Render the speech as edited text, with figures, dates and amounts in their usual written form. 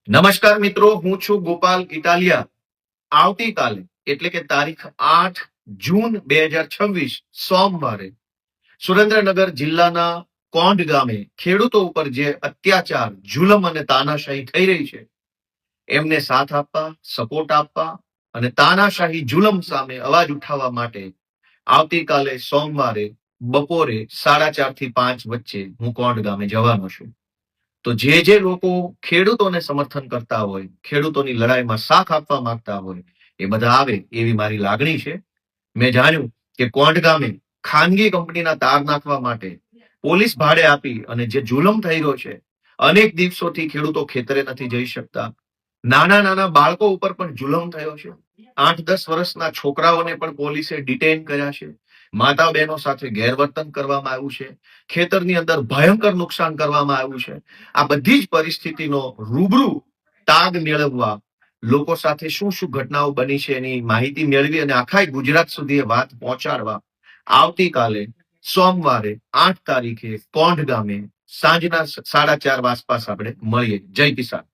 નમસ્કાર મિત્રો, હું છું ગોપાલ ઇટાલિયા. આવતીકાલે એટલે કે તારીખ 8 જૂન 2026 સોમવારે સુરેન્દ્રનગર જિલ્લાના કોંઢ ગામે ખેડૂતો ઉપર જે અત્યાચાર, જુલમ અને તાનાશાહી થઈ રહી છે એમને સાથ આપવા, સપોર્ટ આપવા અને તાનાશાહી જુલમ સામે અવાજ ઉઠાવવા માટે આવતીકાલે સોમવારે બપોરે 4:30 થી 5 વચ્ચે હું કોંઢ ગામે જવાનો છું. તો જે લોકો ખેડૂતોને સમર્થન કરતા હોય, ખેડૂતોની લડાઈમાં સાથ આપવા માંગતા હોય, એ બધા આવે એવી મારી લાગણી છે. મેં જાણ્યું કે કોંઢ ગામે ખાનગી કંપનીના તાર નાખવા માટે પોલીસ ભાડે આપી અને જે જુલમ થઈ રહ્યો છે, અનેક દિવસોથી ખેડૂતો ખેતરે નથી જઈ શકતા. નાના નાના બાળકો ઉપર પણ જુલમ થયો છે. 8-10 વર્ષના છોકરાઓને પણ પોલીસે ડિટેન કર્યા છે. માતા બહેનો સાથે ગેરવર્તન કરવામાં આવ્યું છે. ખેતરની અંદર ભયંકર નુકસાન કરવામાં આવ્યું છે. આ બધી જ પરિસ્થિતિનો રૂબરૂ તાગ મેળવવા, લોકો સાથે શું શું ઘટનાઓ બની છે એની માહિતી મેળવી અને આખા ગુજરાત સુધી એ વાત પહોંચાડવા આવતીકાલે સોમવારે 8 તારીખે કોંઢ ગામે સાંજના 4:30 આસપાસ આપણે મળીએ. જય કિસાન.